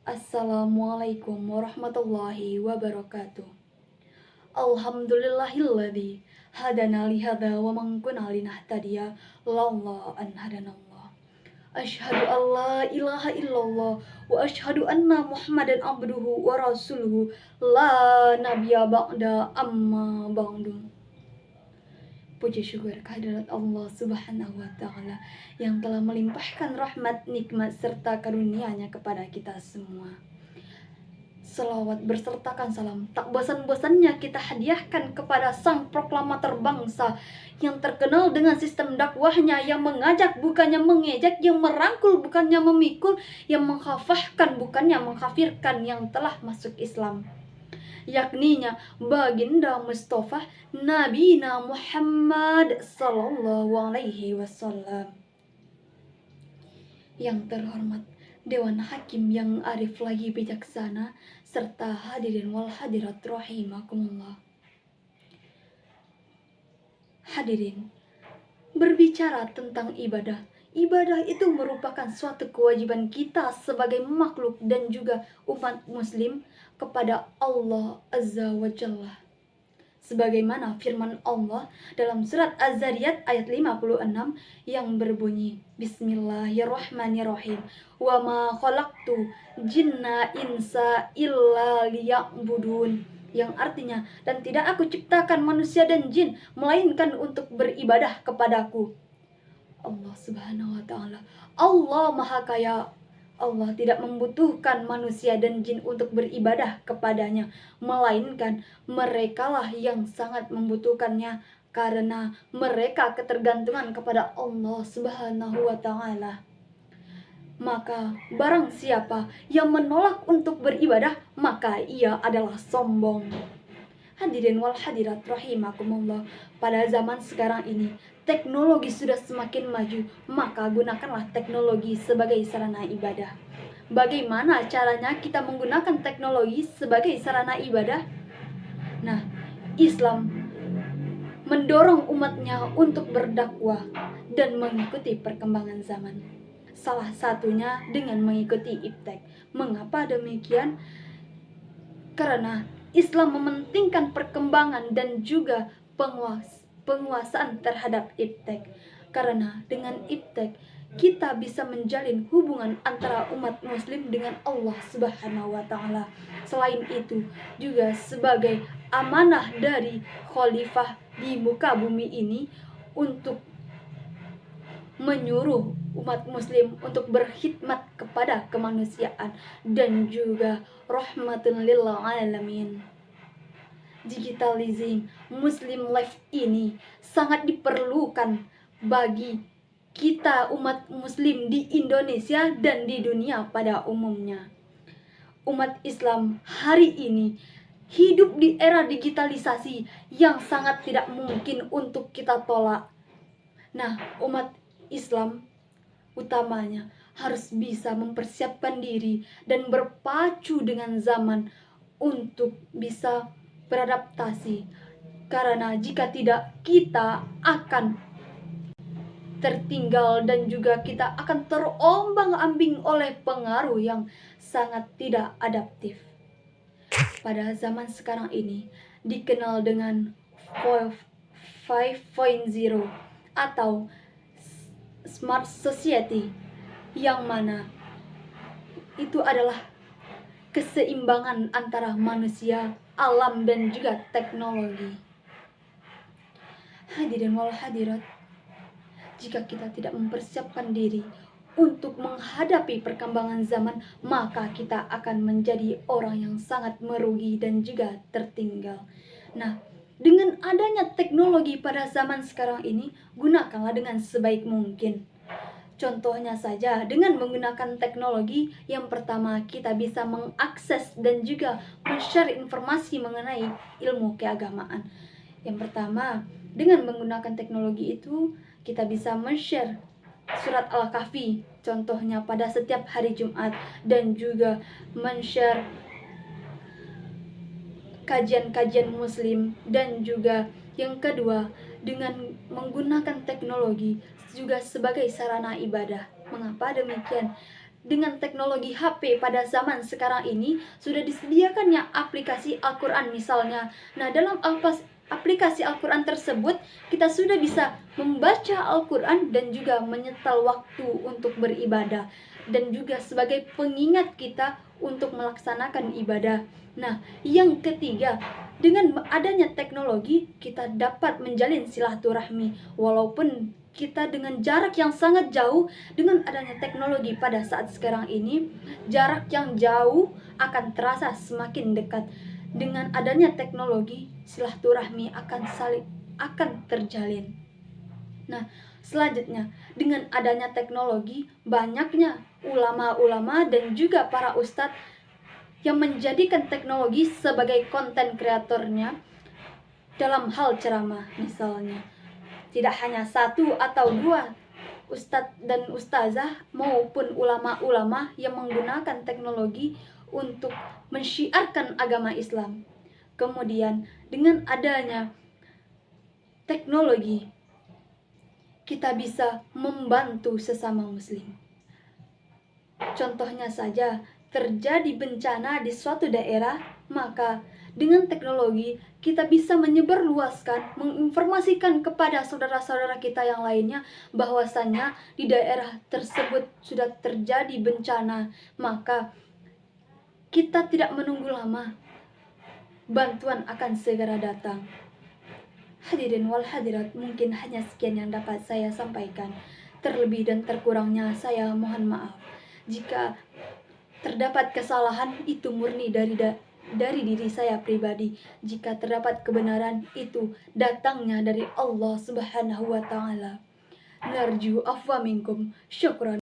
Assalamualaikum warahmatullahi wabarakatuh. Alhamdulillahilladzi hadana lihada wa man kunna linahtadiya laula an hadanallah. Asyhadu an la ilaha illallah wa asyhadu anna Muhammadan abduhu wa rasuluhu la nabiyya ba'da amma ba'du. Puji syukur kehadirat Allah Subhanahu wa Ta'ala yang telah melimpahkan rahmat, nikmat, serta karunia-Nya kepada kita semua. Selawat bersertakan salam tak bosan-bosannya kita hadiahkan kepada sang proklamator bangsa yang terkenal dengan sistem dakwahnya yang mengajak bukannya mengejek, yang merangkul bukannya memikul, yang menghafahkan bukannya mengkafirkan yang telah masuk Islam, yakninya baginda Mustafa Nabina Muhammad sallallahu alaihi wasallam. Yang terhormat Dewan Hakim yang arif lagi bijaksana, serta hadirin wal hadirat rahimakumullah. Hadirin, berbicara tentang ibadah, ibadah itu merupakan suatu kewajiban kita sebagai makhluk dan juga umat muslim kepada Allah Azza wa Jalla. Sebagaimana firman Allah dalam surat Az-Zariyat ayat 56 yang berbunyi, Bismillahirrahmanirrahim, wa ma khalaqtu jinna insa illa liya'budun, yang artinya, dan tidak aku ciptakan manusia dan jin melainkan untuk beribadah kepadaku. Allah Subhanahu wa Ta'ala, Allah Maha Kaya. Allah tidak membutuhkan manusia dan jin untuk beribadah kepadanya, melainkan merekalah yang sangat membutuhkannya karena mereka ketergantungan kepada Allah Subhanahu wa Ta'ala. Maka barang siapa yang menolak untuk beribadah, maka ia adalah sombong. Hadirin wal hadirat rahimakumullah, pada zaman sekarang ini teknologi sudah semakin maju, maka gunakanlah teknologi sebagai sarana ibadah. Bagaimana caranya kita menggunakan teknologi sebagai sarana ibadah? Nah, Islam mendorong umatnya untuk berdakwah dan mengikuti perkembangan zaman. Salah satunya dengan mengikuti iptek. Mengapa demikian? Karena Islam mementingkan perkembangan dan juga penguasaan terhadap iptek. Karena dengan iptek kita bisa menjalin hubungan antara umat muslim dengan Allah Subhanahu wa Ta'ala. Selain itu juga sebagai amanah dari khalifah di muka bumi ini untuk menyuruh umat muslim untuk berkhidmat kepada kemanusiaan dan juga rahmatun lil alamin. Digitalizing Muslim life ini sangat diperlukan bagi kita umat muslim di Indonesia dan di dunia pada umumnya. Umat Islam hari ini hidup di era digitalisasi yang sangat tidak mungkin untuk kita tolak. Nah, umat Islam utamanya harus bisa mempersiapkan diri dan berpacu dengan zaman untuk bisa beradaptasi. Karena jika tidak, kita akan tertinggal dan juga kita akan terombang-ambing oleh pengaruh yang sangat tidak adaptif. Pada zaman sekarang ini dikenal dengan 5.0 atau Smart Society, yang mana itu adalah keseimbangan antara manusia, alam, dan juga teknologi. Hadirin wal hadirat, jika kita tidak mempersiapkan diri untuk menghadapi perkembangan zaman, maka kita akan menjadi orang yang sangat merugi dan juga tertinggal. Nah, dengan adanya teknologi pada zaman sekarang ini, gunakanlah dengan sebaik mungkin. Contohnya saja, dengan menggunakan teknologi, yang pertama kita bisa mengakses dan juga men-share informasi mengenai ilmu keagamaan. Yang pertama, dengan menggunakan teknologi itu, kita bisa men-share surat Al-Kahfi, contohnya pada setiap hari Jumat, dan juga men-share kajian-kajian muslim. Dan juga yang kedua, dengan menggunakan teknologi juga sebagai sarana ibadah. Mengapa demikian? dengan teknologi HP pada zaman sekarang ini sudah disediakannya aplikasi Al-Quran misalnya. Nah, dalam aplikasi Al-Quran tersebut kita sudah bisa membaca Al-Quran dan juga menyetel waktu untuk beribadah, dan juga sebagai pengingat kita untuk melaksanakan ibadah. Nah, yang ketiga, dengan adanya teknologi kita dapat menjalin silaturahmi walaupun kita dengan jarak yang sangat jauh. Dengan adanya teknologi pada saat sekarang ini, jarak yang jauh akan terasa semakin dekat. Dengan adanya teknologi, silaturahmi akan terjalin. Nah, selanjutnya, dengan adanya teknologi, banyaknya ulama-ulama dan juga para ustadz yang menjadikan teknologi sebagai konten kreatornya dalam hal ceramah misalnya. Tidak hanya satu atau dua ustadz dan ustazah maupun ulama-ulama yang menggunakan teknologi untuk mensyiarkan agama Islam. Kemudian dengan adanya teknologi kita bisa membantu sesama muslim. Contohnya saja, terjadi bencana di suatu daerah, maka dengan teknologi kita bisa menyebarluaskan, menginformasikan kepada saudara-saudara kita yang lainnya bahwasannya di daerah tersebut sudah terjadi bencana. Maka kita tidak menunggu lama, bantuan akan segera datang. Hadirin wal hadirat, mungkin hanya sekian yang dapat saya sampaikan. Terlebih dan terkurangnya saya mohon maaf. Jika terdapat kesalahan, itu murni dari diri saya pribadi. Jika terdapat kebenaran, itu datangnya dari Allah Subhanahu wa taala. Narju afwa minkum. Syukran.